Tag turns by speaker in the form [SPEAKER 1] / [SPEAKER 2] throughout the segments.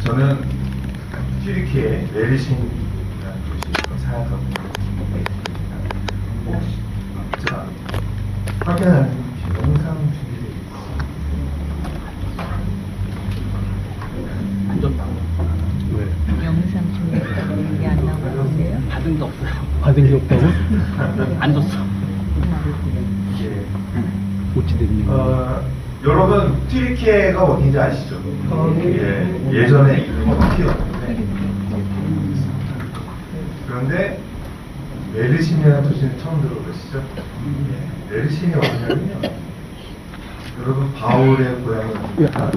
[SPEAKER 1] 저는 튀르키예 메르신이라는 도시 사역하고 있습니다. 제가 확인하는 영상 준비되어 있습니다.
[SPEAKER 2] 안 줬다.
[SPEAKER 1] 왜?
[SPEAKER 3] 영상 준비했다고 얘기 안 나오는데요?
[SPEAKER 2] 받은 게 없어요.
[SPEAKER 4] 받은 게 없다고?
[SPEAKER 2] 안 줬어.
[SPEAKER 1] 예.
[SPEAKER 4] 어찌 됐냐?
[SPEAKER 1] 여러분 튀르키예가 어딘지 아시죠? 예, 예전에 이름이 터키였는데 그런데 메르신이라는 도시는 처음 들어보시죠? 예, 메르신이 어디냐면요, 여러분 바울의 고향입니다.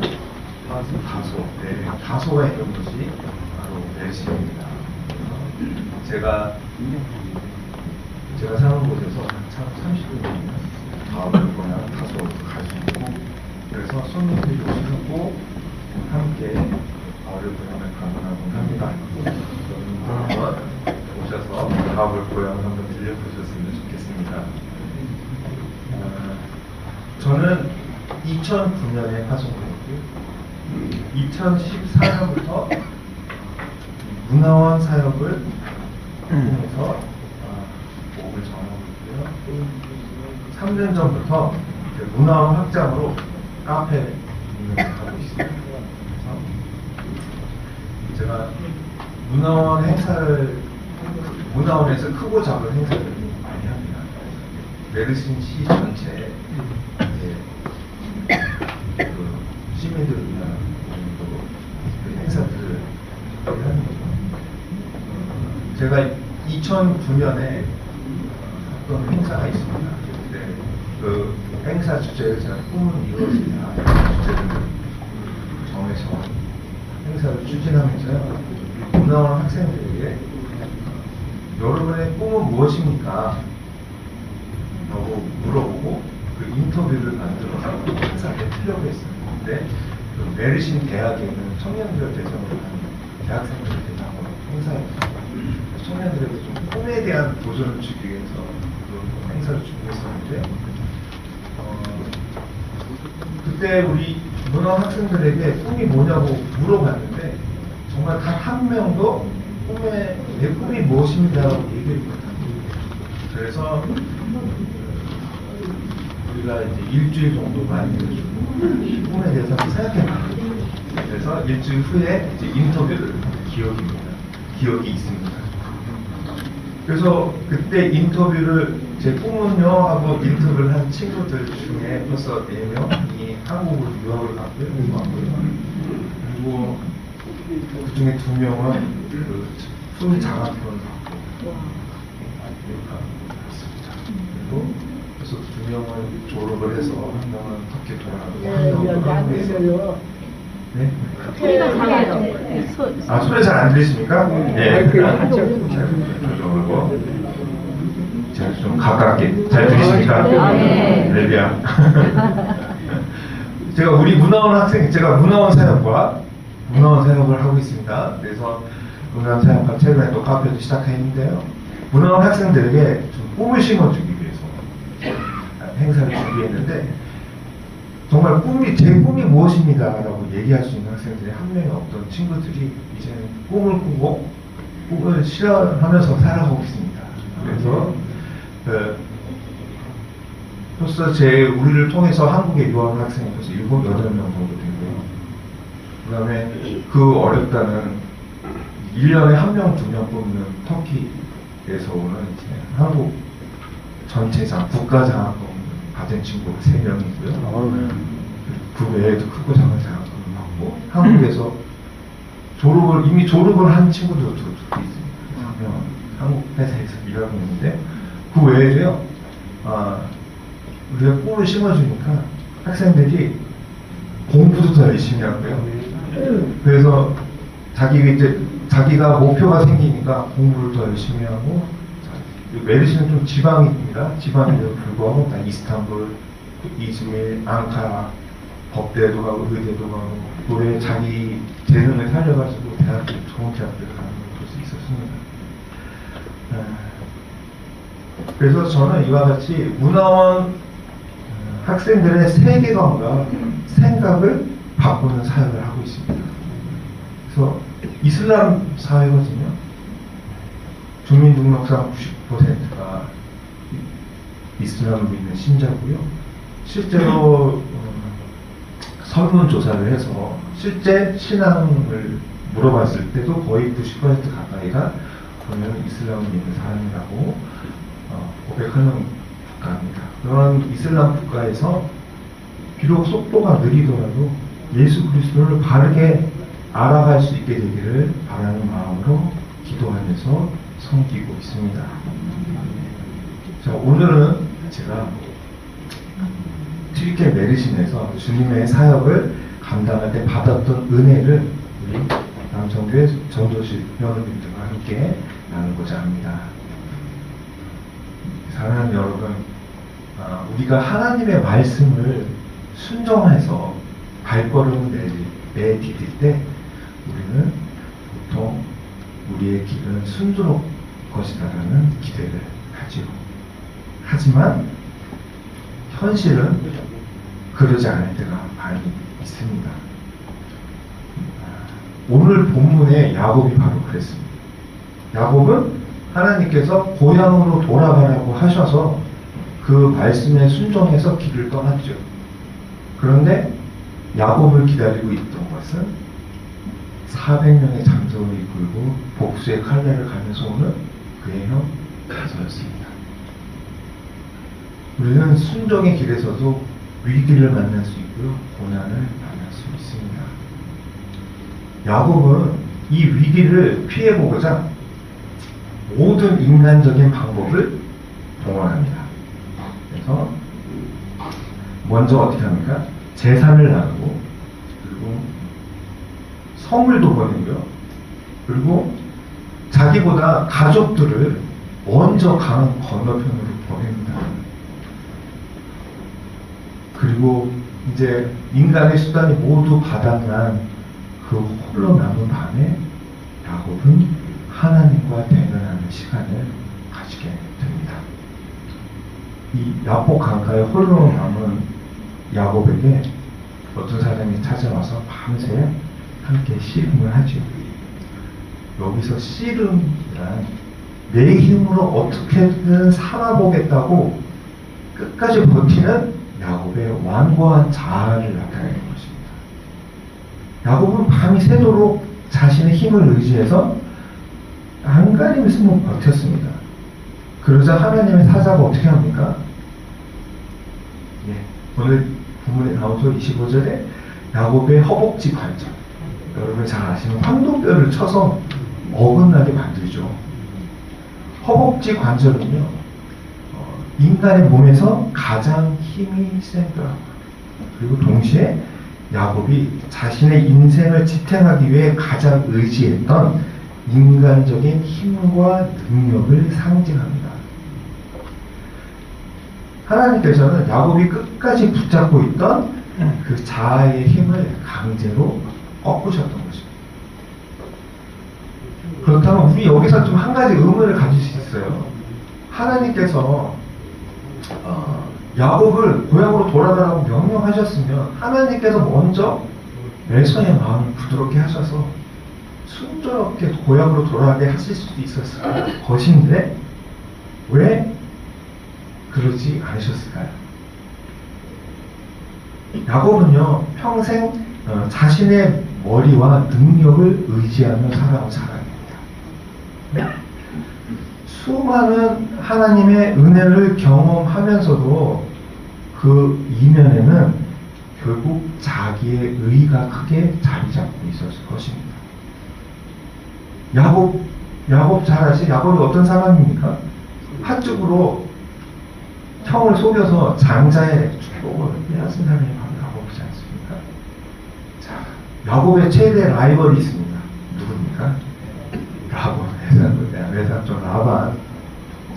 [SPEAKER 1] 다소, 네, 다소가 있는 곳이 바로 메르신입니다. 제가 사는 곳에서 참 30분입니다. 바울의 고향 다소 갈 수 있고, 그래서 손님들이 오시고 함께 바울의 고향을 방문하곤 합니다. 한번 오셔서 바울의 고향을 한번 들려보셨으면 좋겠습니다. 저는 2009년에 파송되었고요. 2014년부터 문화원 사역을 통해서 목을 정하고 있고요. 3년 전부터 문화원 확장으로 카페 운영을 하고 있습니다. 그래서 제가 문화원 행사를, 문화원에서 크고 작은 행사를 많이 합니다. 메르신 시 전체에 그 시민들을 위한 그 행사들을 하는 거죠. 제가 2009년에 어떤 행사가 있습니다. 네, 그 행사 주제를 제가 꿈은 이루어지냐 주제를 정해서 행사를 추진하면서요, 문화원 학생들에게 여러분의 꿈은 무엇입니까? 라고 물어보고 그 인터뷰를 만들어서 행사를 하려고 했어요. 근데 그 메르신 대학에 있는 청년들을 대상으로 하는 대학생들을 대상으로 행사였어요. 청년들에게 좀 꿈에 대한 도전을 주기 위해서 그 행사를 준비했었는데, 그때 우리 문화원 학생들에게 꿈이 뭐냐고 물어봤는데 정말 단 한 명도 내 꿈이 무엇입니다라고 얘기를 못합니다. 그래서 우리가 이제 일주일 정도 많이 해주고 꿈에 대해서 생각해봤어요. 그래서 일주일 후에 이제 인터뷰를 기억이 있습니다. 그래서 그때 인터뷰를 제 꿈은요 하고 인터뷰를 한 친구들 중에 벌써 4명이 한국으로 유학을 갔고요. 그리고 그 중에 2명은 그 풀장학금을 받고 갔습니다. 그리고 그래서 2명은 졸업을 해서 한 명은 터키 돌아가고 한 명은 한국에서. 네?
[SPEAKER 3] 소리가 잘해요.
[SPEAKER 1] 소리 잘 안 들리십니까? 네. 저쪽으로 제가 좀 가깝게 잘 들리십니까?
[SPEAKER 3] 네.
[SPEAKER 1] 레비야. 제가 우리 제가 문화원 사역과 문화원 사역을 하고 있습니다. 그래서 문화원 사역과 최근에 또 카페도 시작했는데요. 문화원 학생들에게 좀 꿈을 심어주기 위해서 행사를 준비했는데, 정말 제 꿈이 무엇입니다 라고 얘기할 수 있는 학생들이 한 명이 없던 친구들이 이제는 꿈을 꾸고 꿈을 실현하면서 살아가고 있습니다. 그래서 벌써 우리를 통해서 한국에 유학한 학생이 벌써 7, 8명 정도 되고요. 그 다음에 그 어렵다는 1년에 1명, 2명 뽑는 터키에서 오는 이제 한국 전체 국가장학금 받은 친구가 3명이고요. 그 외에도 크고 작은 장학금을 받고 한국에서 이미 졸업을 한 친구들도 있습니다. 한국 회사에서 일하고 있는데, 그 외에도요, 우리가 꿈을 심어주니까 학생들이 공부도 더 열심히 하고요. 그래서 자기가 목표가 생기니까 공부를 더 열심히 하고, 메르신은 좀 지방입니다. 지방에도 불구하고 다 이스탄불, 이즈밀, 앙카라, 법대도 가고 의대도 가고 노래 자기 재능을 살려가지고 좋은 대학교를 가는 걸 볼 수 있었습니다. 그래서 저는 이와 같이 문화원 학생들의 세계관과 생각을 바꾸는 사역을 하고 있습니다. 그래서 이슬람 사회거든요. 주민등록상 90%가 이슬람을 믿는 신자고요. 실제로 설문조사를 해서 실제 신앙을 물어봤을 때도 거의 90% 가까이가 저는 이슬람을 믿는 사람이라고 고백하는 국가입니다. 그런 이슬람 국가에서 비록 속도가 느리더라도 예수 그리스도를 바르게 알아갈 수 있게 되기를 바라는 마음으로 기도하면서 섬기고 있습니다. 자, 오늘은 제가 튀리케 메르신에서 주님의 사역을 감당할 때 받았던 은혜를 우리 남성교회 전도실 여러분들과 함께 나누고자 합니다. 사랑하는 여러분, 우리가 하나님의 말씀을 순종해서 발걸음을 내디딜 때 우리는 보통 우리의 길은 순조로울 것이다라는 기대를 하지요. 하지만 현실은 그러지 않을 때가 많이 있습니다. 오늘 본문의 야곱이 바로 그랬습니다. 야곱은 하나님께서 고향으로 돌아가라고 하셔서 그 말씀에 순종해서 길을 떠났죠. 그런데 야곱을 기다리고 있던 것은 400명의 장정을 이끌고 복수의 칼날을 가면서 오는 그의 형 에서였습니다. 우리는 순종의 길에서도 위기를 만날 수 있고요, 고난을 만날 수 있습니다. 야곱은 이 위기를 피해보고자 모든 인간적인 방법을 동원합니다. 그래서 먼저 어떻게 합니까? 재산을 나누고, 그리고 성물도 보내고요, 그리고 자기보다 가족들을 먼저 강 건너편으로 보냅니다. 그리고 이제 인간의 수단이 모두 바닥난 그 홀로 남은 밤에 야곱은 하나님과 대면하는 시간을 가지게 됩니다. 이 야복 강가에 홀로 남은 야곱에게 어떤 사람이 찾아와서 밤새 함께 씨름을 하죠. 여기서 씨름이란 내 힘으로 어떻게든 살아보겠다고 끝까지 버티는 야곱의 완고한 자아를 나타내는 것입니다. 야곱은 밤이 새도록 자신의 힘을 의지해서 안간힘을 쓰며 버텼습니다. 그러자 하나님의 사자가 어떻게 합니까? 오늘 본문에 나오죠. 25절에 야곱의 허벅지 관절, 여러분 잘 아시는 황동뼈를 쳐서 어긋나게 만들죠. 허벅지 관절은요, 인간의 몸에서 가장 힘이 센 뼈, 그리고 동시에 야곱이 자신의 인생을 지탱하기 위해 가장 의지했던 인간적인 힘과 능력을 상징합니다. 하나님께서는 야곱이 끝까지 붙잡고 있던 그 자아의 힘을 강제로 꺾으셨던 것입니다. 그렇다면 우리 여기서 좀 한 가지 의문을 가질 수 있어요. 하나님께서 야곱을 고향으로 돌아가라고 명령하셨으면 하나님께서 먼저 에서의 마음을 부드럽게 하셔서 순조롭게 고향으로 돌아가게 하실 수도 있었을 것인데 왜 그러지 않으셨을까요? 야곱은요, 평생 자신의 머리와 능력을 의지하며 살아온 사람입니다. 수많은 하나님의 은혜를 경험하면서도 그 이면에는 결국 자기의 의가 크게 자리 잡고 있었을 것입니다. 야곱 잘 아시죠? 야곱이 어떤 사람입니까? 한쪽으로 형을 속여서 장자의 축복을 빼앗은 사람이 바로 야곱이지 않습니까? 자, 야곱의 최대 라이벌이 있습니다. 누굽니까? 외삼촌 라반.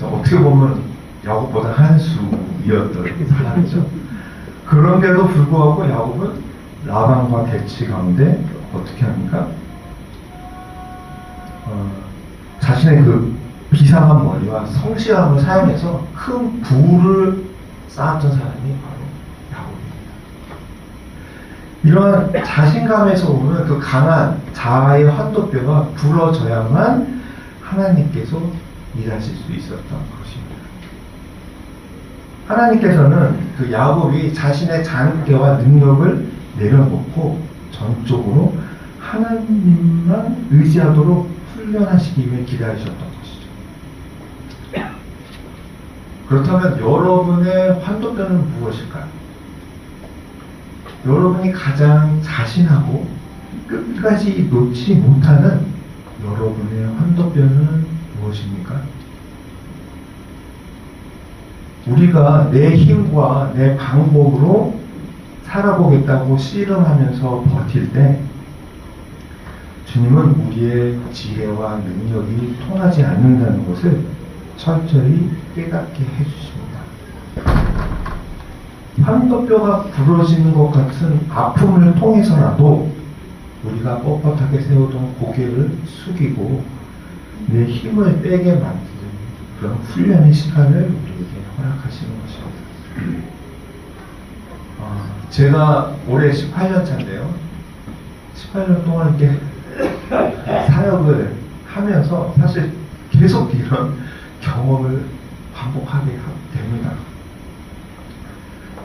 [SPEAKER 1] 어떻게 보면 야곱보다 한 수이었던 사람이죠. 그런데도 불구하고 야곱은 라반과 객치 가운데 어떻게 합니까? 자신의 그 비상한 머리와 성실함을 사용해서 큰 부를 쌓았던 사람이 바로 야곱입니다. 이런 자신감에서 오는 그 강한 자아의 환도뼈가 부러져야만 하나님께서 일하실 수 있었던 것입니다. 하나님께서는 그 야곱이 자신의 잔꾀와 능력을 내려놓고 전적으로 하나님만 의지하도록 훈련하시기 위해 기다리셨던 것이죠. 그렇다면 여러분의 환도뼈는 무엇일까요? 여러분이 가장 자신하고 끝까지 놓지 못하는 여러분의 환도뼈는 무엇입니까? 우리가 내 힘과 내 방법으로 살아보겠다고 씨름하면서 버틸 때 주님은 우리의 지혜와 능력이 통하지 않는다는 것을 철저히 깨닫게 해주십니다. 환도뼈가 부러지는 것 같은 아픔을 통해서라도 우리가 뻣뻣하게 세우던 고개를 숙이고 내 힘을 빼게 만드는 그런 훈련의 시간을 우리에게 허락하시는 것입니다. 제가 올해 18년 차인데요. 18년 동안 이렇게 사역을 하면서 사실 계속 이런 경험을 반복하게 됩니다.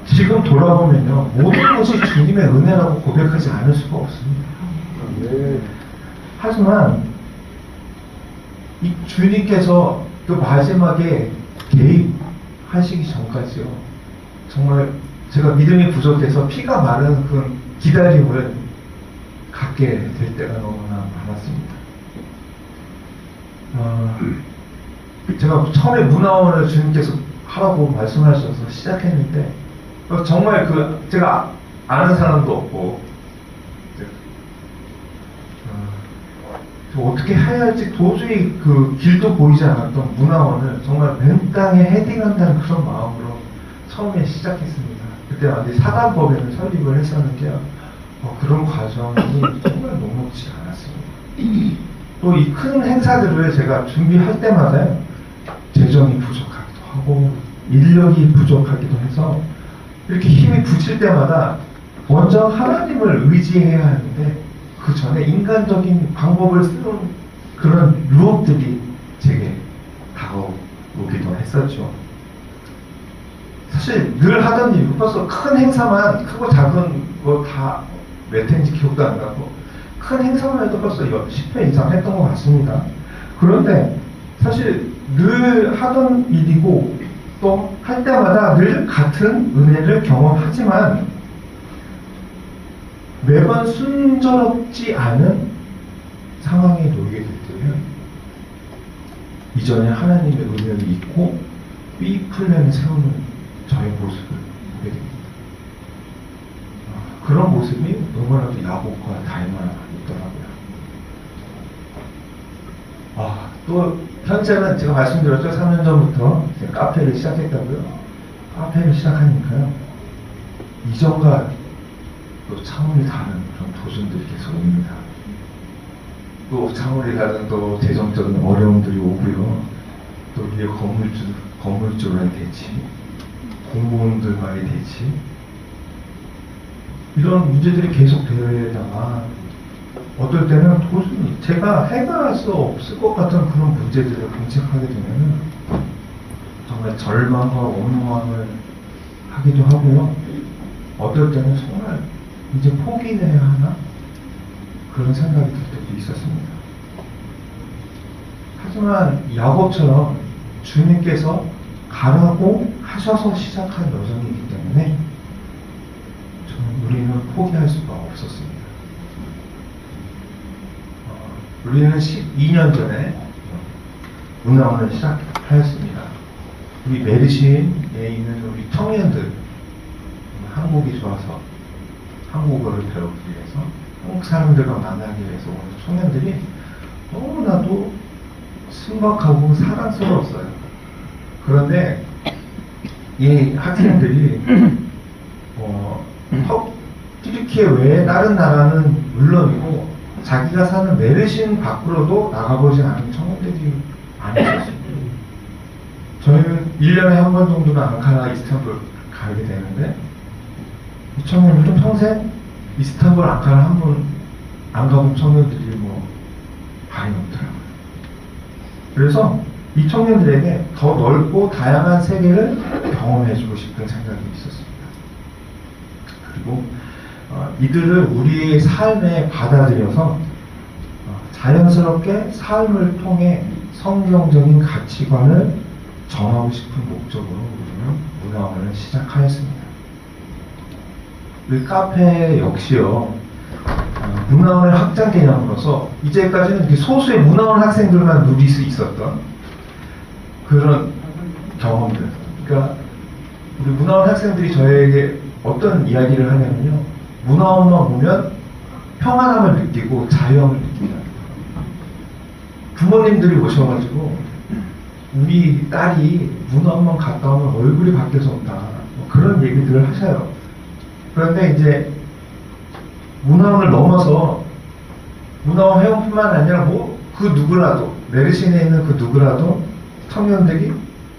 [SPEAKER 1] 지금 돌아보면요, 모든 것이 주님의 은혜라고 고백하지 않을 수가 없습니다. 하지만 이 주님께서 그 마지막에 개입하시기 전까지요, 정말 제가 믿음이 부족해서 피가 마른 그 기다림을 갖게 될 때가 너무나 많았습니다. 제가 처음에 문화원을 주님께서 하라고 말씀하셔서 시작했는데 정말 제가 아는 사람도 없고 어떻게 해야 할지 도저히 그 길도 보이지 않았던 문화원을 정말 맨 땅에 헤딩한다는 그런 마음으로 처음에 시작했습니다. 그때 완전히 사단법인을 설립을 했었는데요. 그런 과정이 정말 녹록지 않았습니다. 또 이 큰 행사들을 제가 준비할 때마다 재정이 부족하기도 하고 인력이 부족하기도 해서 이렇게 힘이 붙일 때마다 먼저 하나님을 의지해야 하는데 그 전에 인간적인 방법을 쓰는 그런 유혹들이 제게 다가오기도 했었죠. 사실 늘 하던 일이고 벌써 큰 행사만 크고 작은 거 다 몇 회인지 기억도 안 나고 큰 행사만 해도 벌써 10회 이상 했던 것 같습니다. 그런데 사실 늘 하던 일이고 또 할 때마다 늘 같은 은혜를 경험하지만 매번 순조롭지 않은 상황에 놓이게 될 때면 이전에 하나님의 은혜를 잊고 삐 플랜을 세우는 저의 모습을 보게 됩니다. 그런 모습이 너무나도 야곱과 닮아있더라고요. 또 현재는 제가 말씀드렸죠. 3년 전부터 카페를 시작했다고요. 카페를 시작하니까요, 이전과 또 차원이 다른 그런 도전들이 계속 옵니다. 또 차원이 다른 또 재정적인 어려움들이 오고요. 또 우리의 건물주와의 대치, 공무원들과의 대치, 이런 문제들이 계속 되다가 어떨 때는 도저히 제가 해결할 수 없을 것 같은 그런 문제들을 공책하게 되면 정말 절망과 원망을 하기도 하고요. 어떨 때는 정말 이제 포기해야 하나? 그런 생각이 들 때도 있었습니다. 하지만 야곱처럼 주님께서 가라고 하셔서 시작한 여정이기 때문에 우리는 포기할 수가 없었습니다. 우리는 12년 전에 문화원을 시작하였습니다. 우리 메르시에 있는 우리 청년들, 한국이 좋아서 한국어를 배우기 위해서, 한국 사람들과 만나기 위해서 오는 청년들이 너무나도 순박하고 사랑스러웠어요. 그런데 이 학생들이 튀르키예 외에 다른 나라는 물론이고 자기가 사는 메르신 밖으로도 나가보지 않은 청년들이 아니었습니다. 저희는 1년에 한 번 정도는 앙카라, 이스탄불 가게 되는데 이 청년들은 평생 이스탄불 앙카라 한 번 안 가본 청년들이 뭐 많이 없더라고요. 그래서 이 청년들에게 더 넓고 다양한 세계를 경험해주고 싶은 생각이 있었습니다. 그리고 이들을 우리의 삶에 받아들여서 자연스럽게 삶을 통해 성경적인 가치관을 전하고 싶은 목적으로 우리는 문화원을 시작하였습니다. 이 카페 역시요, 문화원의 확장 개념으로서 이제까지는 이렇게 소수의 문화원 학생들만 누릴 수 있었던 그런 경험들. 그러니까 우리 문화원 학생들이 저에게 어떤 이야기를 하냐면요, 문화원만 오면 평안함을 느끼고 자유함을 느낀다. 부모님들이 오셔가지고 우리 딸이 문화원만 갔다 오면 얼굴이 바뀌어서 온다, 뭐 그런 얘기들을 하셔요. 그런데 이제 문화원을 넘어서 문화원 회원뿐만 아니라 뭐 그 누구라도, 메르신에 있는 그 누구라도 청년들이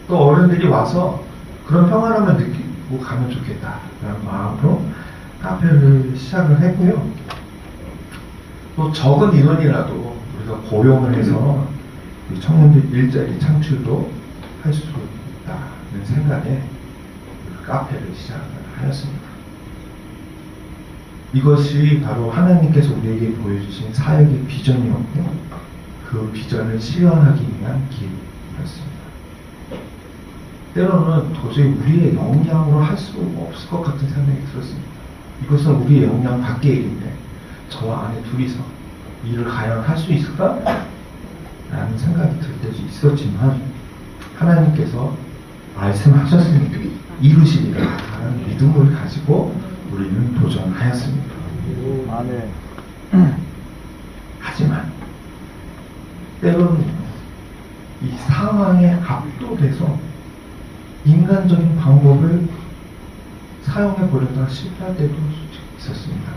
[SPEAKER 1] 또 어른들이 와서 그런 평안함을 느끼고 가면 좋겠다라는 마음으로 카페를 시작을 했고요. 또 적은 인원이라도 우리가 고용을 해서 우리 청년들 일자리 창출도 할 수 있다는 생각에 카페를 시작을 하였습니다. 이것이 바로 하나님께서 우리에게 보여주신 사역의 비전이었고, 그 비전을 실현하기 위한 길이었습니다. 때로는 도저히 우리의 역량으로 할 수 없을 것 같은 생각이 들었습니다. 이것은 우리의 역량 밖의 일인데 저와 아내 둘이서 일을 과연 할 수 있을까? 라는 생각이 들 때도 있었지만 하나님께서 말씀하셨으니 이루시리라 하는 믿음을 가지고 우리는 도전하였습니다. 하지만 때로는 이 상황에 압도돼서 인간적인 방법을 사용해 보려다 실패할 때도 있었습니다.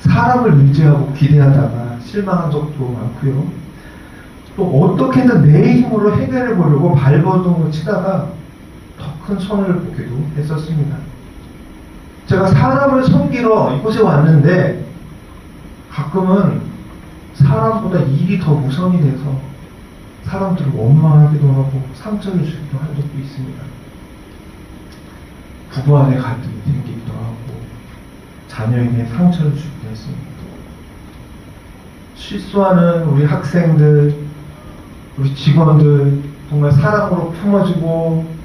[SPEAKER 1] 사람을 의지하고 기대하다가 실망한 적도 많고요. 또 어떻게든 내 힘으로 해결해 보려고 발버둥을 치다가 더 큰 손해를 보기도 했었습니다. 제가 사람을 섬기러 이곳에 왔는데 가끔은 사람보다 일이 더 우선이 돼서 사람들을 원망하기도 하고 상처를 주기도 한 적도 있습니다. 부부 간의 갈등이 생기기도 하고 자녀에게 상처를 주기도 했습니다. 실수하는 우리 학생들, 우리 직원들 정말 사랑으로 품어주고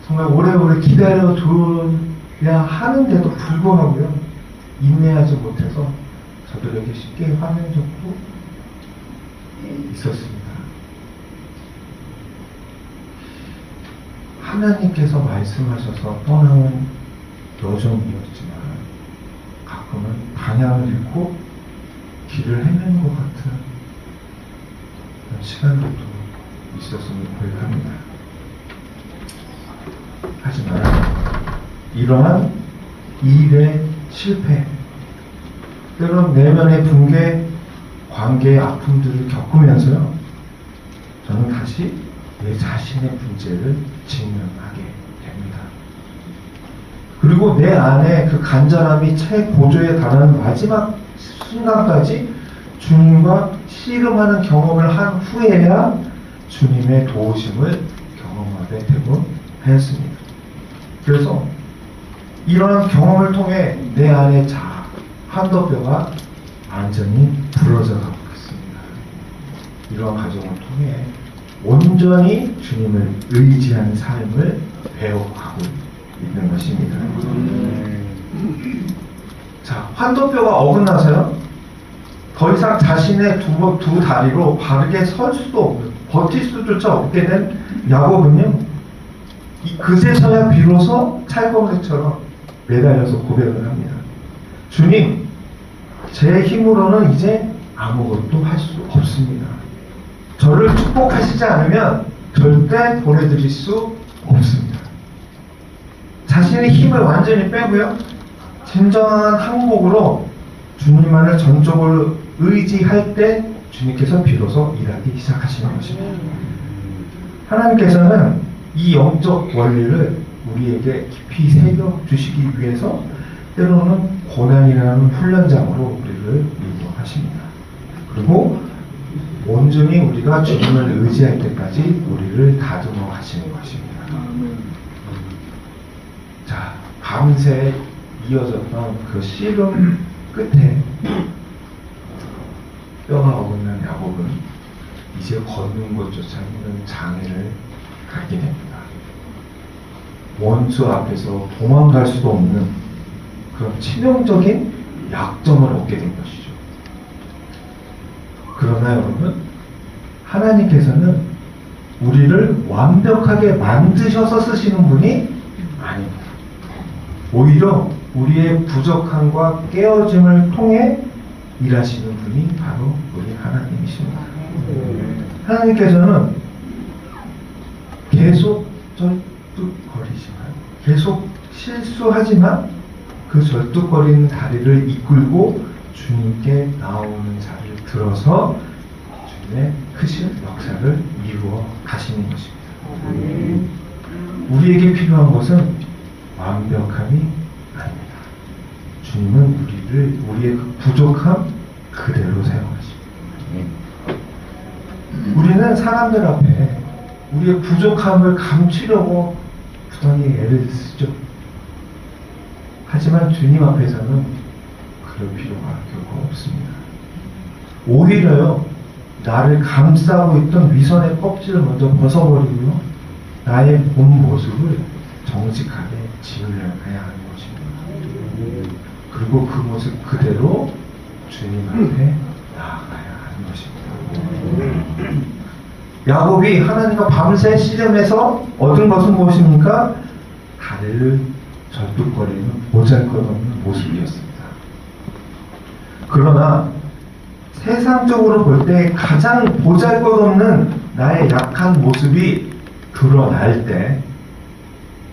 [SPEAKER 1] 정말 오래오래 기다려줘야 하는데도 불구하고요, 인내하지 못해서 저들에게 쉽게 화낸 적도 있었습니다. 하나님께서 말씀하셔서 떠나온 여정이었지만 가끔은 방향을 잃고 길을 헤매는 것 같은 그런 시간들도 있었음을 고백합니다. 하지만 이러한 일의 실패, 때론 내면의 붕괴, 관계의 아픔들을 겪으면서요, 저는 다시 내 자신의 문제를 직면하게 됩니다. 그리고 내 안에 그 간절함이 최고조에 달하는 마지막 순간까지 주님과 씨름하는 경험을 한 후에야 주님의 도우심을 경험하게 되곤 하였습니다. 그래서 이러한 경험을 통해 내 안의 한도뼈가 완전히 부러져 가고 있습니다. 이러한 과정을 통해 온전히 주님을 의지하는 삶을 배워가고 있는 것입니다. 자, 환도뼈가 어긋나서요, 더 이상 자신의 두 다리로 바르게 설 수도 없고 버틸 수조차 없게 된 야곱은요, 그제서야 비로소 찰거머리처럼 매달려서 고백을 합니다. 주님, 제 힘으로는 이제 아무것도 할 수 없습니다. 저를 축복하시지 않으면 절대 보내드릴 수 없습니다. 자신의 힘을 완전히 빼고요, 진정한 항복으로 주님만을 전적으로 의지할 때 주님께서 비로소 일하기 시작하시는 것입니다. 하나님께서는 이 영적 원리를 우리에게 깊이 새겨 주시기 위해서 때로는 고난이라는 훈련장으로 우리를 인도하십니다. 그리고 온전히 우리가 주님을 의지할 때까지 우리를 다듬어 가시는 것입니다. 자, 밤새 이어졌던 그 씨름 끝에 뼈가 어긋난 야곱은 이제 걷는 것조차 힘든 장애를 갖게 됩니다. 원수 앞에서 도망갈 수도 없는 그런 치명적인 약점을 얻게 된 것이죠. 그러나 여러분, 하나님께서는 우리를 완벽하게 만드셔서 쓰시는 분이 아닙니다. 오히려 우리의 부족함과 깨어짐을 통해 일하시는 분이 바로 우리 하나님이십니다. 하나님께서는 계속 절뚝거리지만, 계속 실수하지만 그 절뚝거리는 다리를 이끌고 주님께 나오는 자를 들어서 주님의 크신 역사를 이루어 가시는 것입니다. 우리에게 필요한 것은 완벽함이 아닙니다. 주님은 우리의 그 부족함 그대로 사용하십니다. 우리는 사람들 앞에 우리의 부족함을 감추려고 부단히 애를 쓰죠. 하지만 주님 앞에서는 그럴 필요가 결코 없습니다. 오히려요, 나를 감싸고 있던 위선의 껍질을 먼저 벗어버리고요, 나의 본 모습을 정직하게 지으려야 하는 것입니다. 그리고 그 모습 그대로 주님 앞에 나아가야 하는 것입니다. 야곱이 하나님과 밤새 씨름해서 얻은 것은 무엇입니까? 다리를 절뚝거리는 보잘것없는 모습이었습니다. 그러나 세상적으로 볼 때 가장 보잘것없는 나의 약한 모습이 드러날 때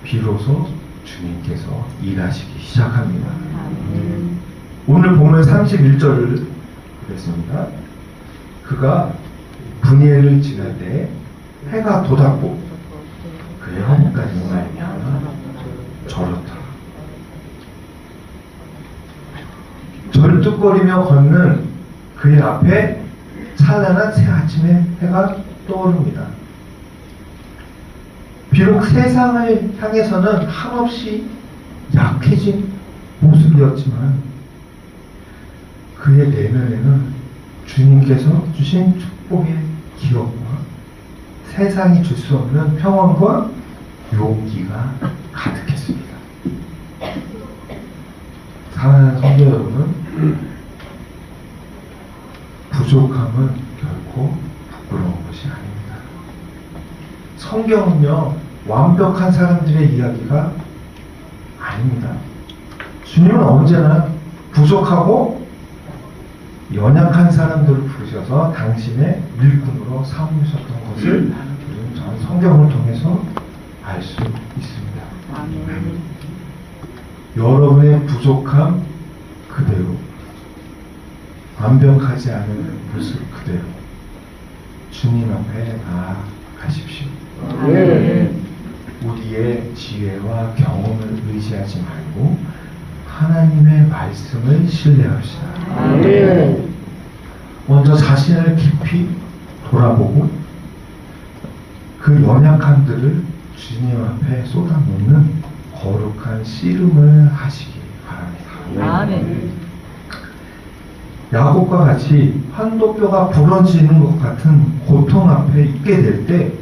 [SPEAKER 1] 비로소 주님께서 일하시기 시작합니다. 오늘 보면 31절을 그랬습니다. 그가 분이엘을 지날 때 해가 돋았고 그의 허물까지 말미암아 절었더라. 절뚝거리며 걷는 그의 앞에 찬란한 새 아침의 해가 떠오릅니다. 비록 세상을 향해서는 한없이 약해진 모습이었지만 그의 내면에는 주님께서 주신 축복의 기억과 세상이 줄 수 없는 평안과 용기가 가득했습니다. 사랑하는 성도 여러분, 부족함은 결코 부끄러운 것이 아닙니다. 성경은요, 완벽한 사람들의 이야기가 아닙니다. 주님은 언제나 부족하고 연약한 사람들을 부르셔서 당신의 일꾼으로 삼으셨던 것을 우리는 전 성경을 통해서 알 수 있습니다. 여러분의 부족함 그대로, 완벽하지 않은 모습 그대로 주님 앞에 나아가십시오. 우리의 지혜와 경험을 의지하지 말고 하나님의 말씀을 신뢰합시다. 먼저 자신을 깊이 돌아보고 그 연약함들을 주님 앞에 쏟아놓는 거룩한 씨름을 하시기 바랍니다.
[SPEAKER 3] 아멘.
[SPEAKER 1] 야곱과 같이 환도뼈가 부러지는 것 같은 고통 앞에 있게 될 때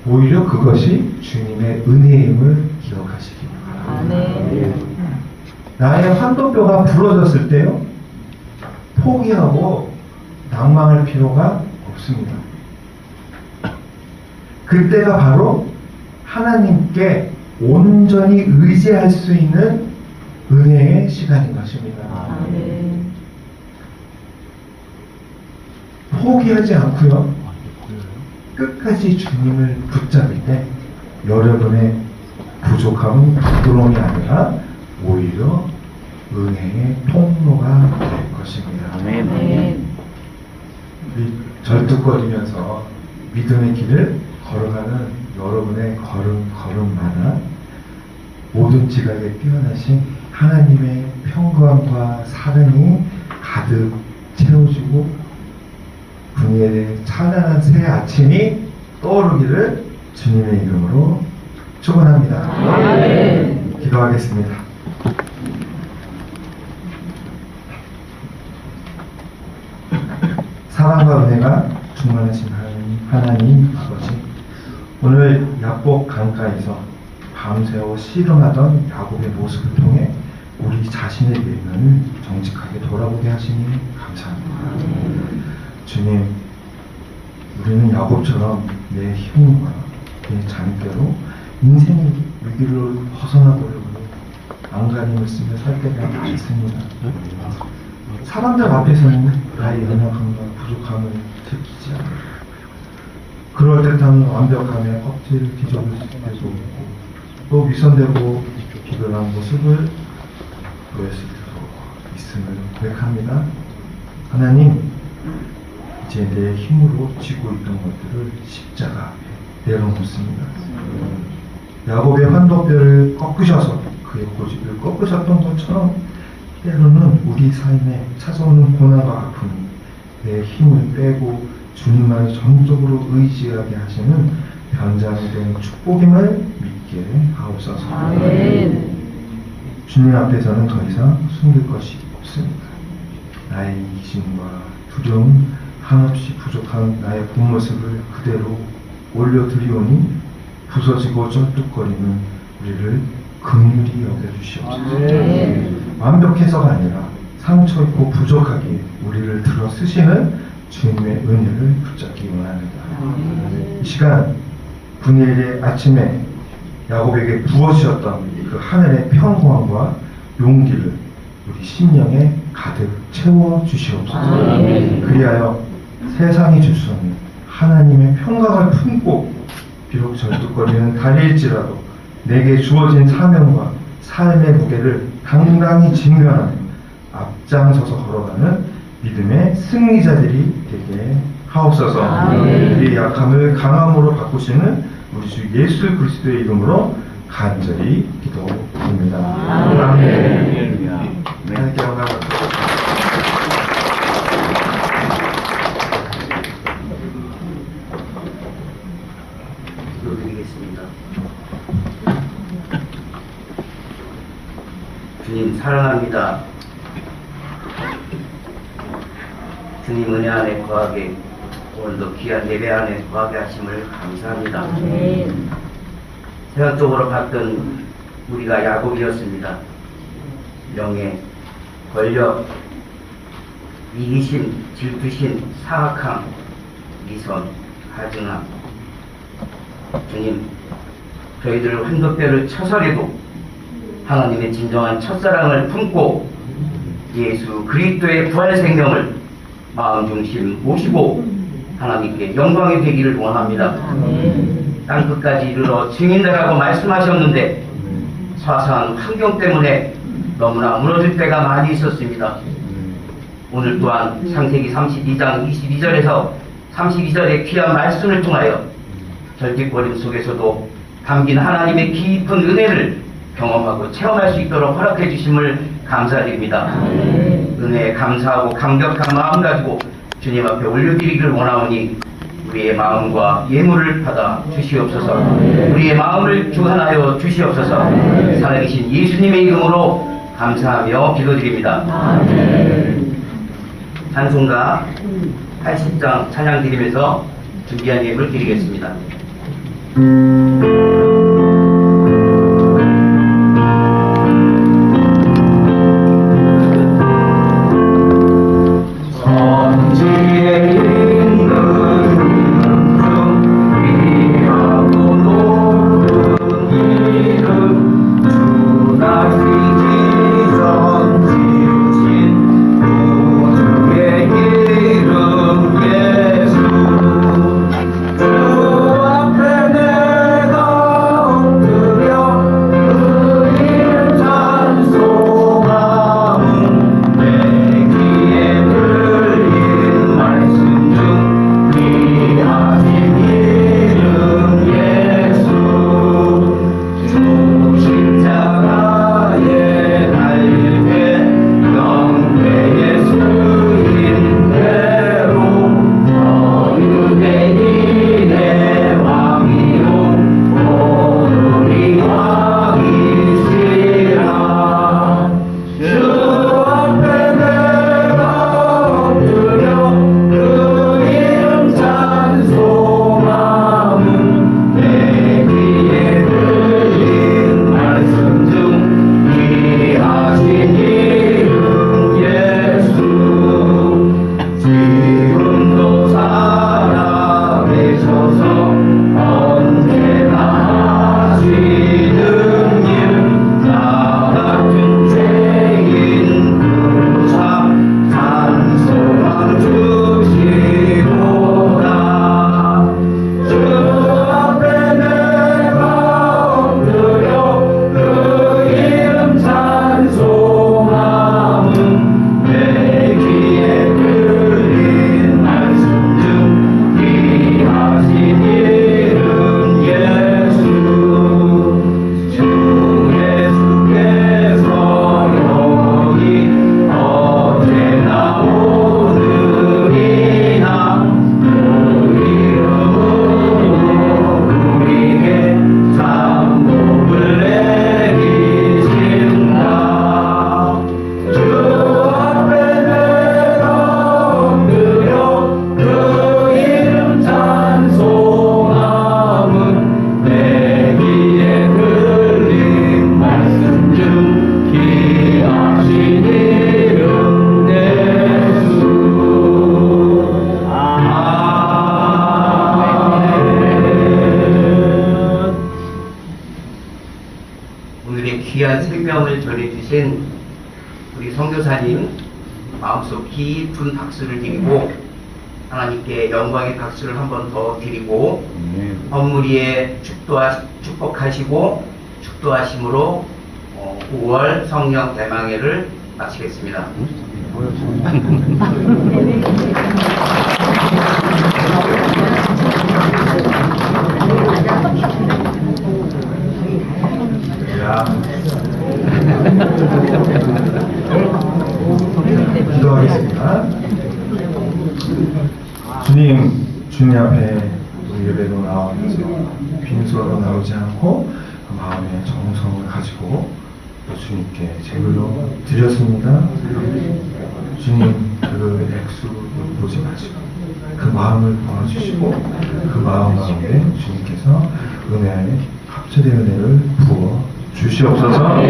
[SPEAKER 1] 오히려 그것이 주님의 은혜임을 기억하시기 바랍니다.
[SPEAKER 3] 아멘.
[SPEAKER 1] 나의 환도뼈가 부러졌을 때요, 포기하고 낭망할 필요가 없습니다. 그때가 바로 하나님께 온전히 의지할 수 있는 은혜의 시간인 것입니다.
[SPEAKER 3] 아멘.
[SPEAKER 1] 포기하지 않고요, 끝까지 주님을 붙잡을 때 여러분의 부족함은 부끄러움이 아니라 오히려 은혜의 통로가 될 것입니다.
[SPEAKER 3] 아멘.
[SPEAKER 1] 우리 절뚝거리면서 믿음의 길을 걸어가는 여러분의 걸음마다 모든 지각에 뛰어나신 하나님의 평강과 사랑이 가득 채워지고 분이엘의 찬란한 새 아침이 떠오르기를 주님의 이름으로 축원합니다.
[SPEAKER 3] 아멘.
[SPEAKER 1] 기도하겠습니다. 사랑과 은혜가 충만하신 하나님 아버지, 오늘 야복 강가에서 밤새워 씨름하던 야곱의 모습을 통해 우리 자신에게 있는 정직하게 돌아보게 하시니 감사합니다. 주님, 우리는 야곱처럼 내 힘과 내 잔대로 인생의 위기를 벗어나보려고 안간힘을 쓰며 살 때가 많습니다. 사람들 앞에서는 나의 연약함과 부족함을 들키지 않아요. 그럴 때는 완벽함에 껍질을 뒤집을 때도 있고 또 위선되고 비굴한 모습을 보였을 때도 있음을 고백합니다. 하나님, 이제 내 힘으로 쥐고 있던 것들을 십자가 앞에 내려놓습니다. 야곱의 환도뼈를 꺾으셔서 그의 고집을 꺾으셨던 것처럼 때로는 우리 삶에 찾아오는 고난과 아픔이 내 힘을 빼고 주님만을 전적으로 의지하게 하시는 변장이 된 축복임을 믿게 하옵소서.
[SPEAKER 3] 아멘.
[SPEAKER 1] 주님 앞에서는 더 이상 숨길 것이 없습니다. 나의 이기심과 두려움, 한없이 부족한 나의 본 모습을 그대로 올려드리오니 부서지고 쩔뚝거리는 우리를 긍휼히 여겨주시옵소서.
[SPEAKER 3] 아멘.
[SPEAKER 1] 완벽해서가 아니라 상처 있고 부족하게 우리를 들어 쓰시는 주님의 은혜를 붙잡기 원합니다. 이 시간 분이엘의 아침에 야곱에게 부어주셨던 그 하늘의 평강과 용기를 우리 심령에 가득 채워 주시옵소서.
[SPEAKER 3] 아멘.
[SPEAKER 1] 그리하여 세상이 줄 수 없는 하나님의 평강을 품고 비록 절뚝거리는 달일지라도 내게 주어진 사명과 삶의 무게를 당당히 직면하며 앞장서서 걸어가는 믿음의 승리자들이 되게 하옵소서.
[SPEAKER 3] 아멘.
[SPEAKER 1] 우리의 약함을 강함으로 바꾸시는 우리 주 예수 그리스도의 이름으로 간절히 기도드립니다.
[SPEAKER 3] 아멘.
[SPEAKER 1] 하나님께 영광을
[SPEAKER 2] 기도드리겠습니다. 주님 사랑합니다. 주님 은혜 안에 거하게 오늘도 귀한 예배 안에 거하게 하심을 감사합니다.
[SPEAKER 3] 아멘.
[SPEAKER 2] 세상적으로 봤던 우리가 야곱이었습니다. 명예, 권력, 이기심, 질투심, 사악함, 미선, 가증함. 주님, 저희들 환도뼈를 쳐서라도 하나님의 진정한 첫사랑을 품고 예수 그리스도의 부활 생명을 마음 중심 모시고 하나님께 영광이 되기를 원합니다.
[SPEAKER 3] 아멘.
[SPEAKER 2] 땅끝까지 이르러 증인되라고 말씀하셨는데 사사한 환경 때문에 너무나 무너질 때가 많이 있었습니다. 오늘 또한 창세기 32장 22절에서 32절의 귀한 말씀을 통하여 절직거림 속에서도 담긴 하나님의 깊은 은혜를 경험하고 체험할 수 있도록 허락해 주심을 감사드립니다.
[SPEAKER 3] 아멘.
[SPEAKER 2] 은혜에 감사하고 감격한 마음 가지고 주님 앞에 올려드리기를 원하오니 우리의 마음과 예물을 받아 주시옵소서. 우리의 마음을 주관하여 주시옵소서. 살아계신 예수님의 이름으로 감사하며 기도드립니다.
[SPEAKER 3] 아멘.
[SPEAKER 2] 찬송가 80장 찬양 드리면서 준비한 예물을 드리겠습니다.
[SPEAKER 5] 주 앞에 내
[SPEAKER 2] 우리 선교사님 마음속 깊은 박수를 드리고 하나님께 영광의 박수를 한 번 더 드리고 헌물위에 축복하시고 축도하심으로 9월 성령 대망회를 마치겠습니다.
[SPEAKER 1] 야. 기도하겠습니다. 주님 앞에 우리 예배로 나오면서 빈소로 나오지 않고 그 마음의 정성을 가지고 또 주님께 제물로 드렸습니다. 주님 그 액수 보지 마시고 그 마음을 도와주시고 그 마음 가운데 주님께서 은혜의 합체된 은혜를 부어 주시옵소서.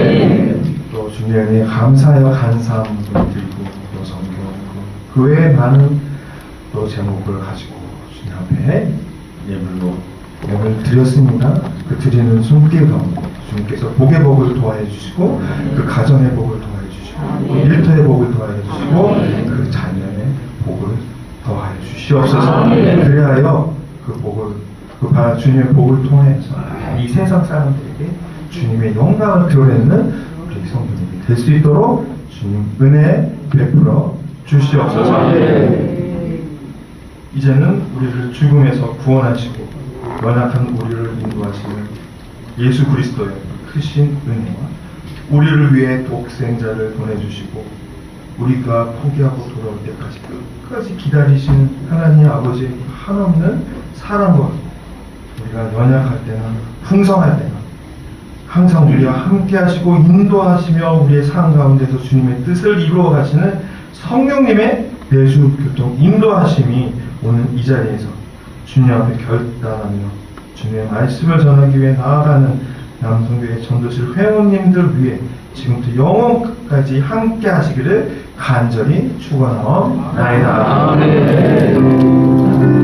[SPEAKER 1] 또 주님의 은혜에 감사하여 간사함을 드리고 또 성경하고 그 외에 많은 또 제목을 가지고 주님 앞에 예물을 드렸습니다. 그 드리는 손길 가운데 주님께서 복의 복을 도와해 주시고 그 가정의 복을 도와해 주시고 그 일터의 복을 도와해 주시고 그 자녀의 복을 더하여 주시옵소서. 그리하여 그 복을 주님의 복을 통해서 이 세상 사람들에게 주님의 영광을 드러내는 우리 성도님이 될 수 있도록 주님 은혜 베풀어 주시옵소서. 이제는 우리를 죽음에서 구원하시고 연약한 우리를 인도하시는 예수 그리스도의 크신 은혜와 우리를 위해 독생자를 보내주시고 우리가 포기하고 돌아올 때까지 끝까지 기다리신 하나님 아버지의 한없는 사랑과 우리가 연약할 때나 풍성할 때나 항상 우리와 함께 하시고 인도하시며 우리의 삶 가운데서 주님의 뜻을 이루어 가시는 성령님의 내주 교통 인도하심이 오늘 이 자리에서 주님 앞에 결단하며 주님의 말씀을 전하기 위해 나아가는 남성교회 전도실 회원님들 위해 지금부터 영원까지 함께 하시기를 간절히 축원하옵나이다. 아멘.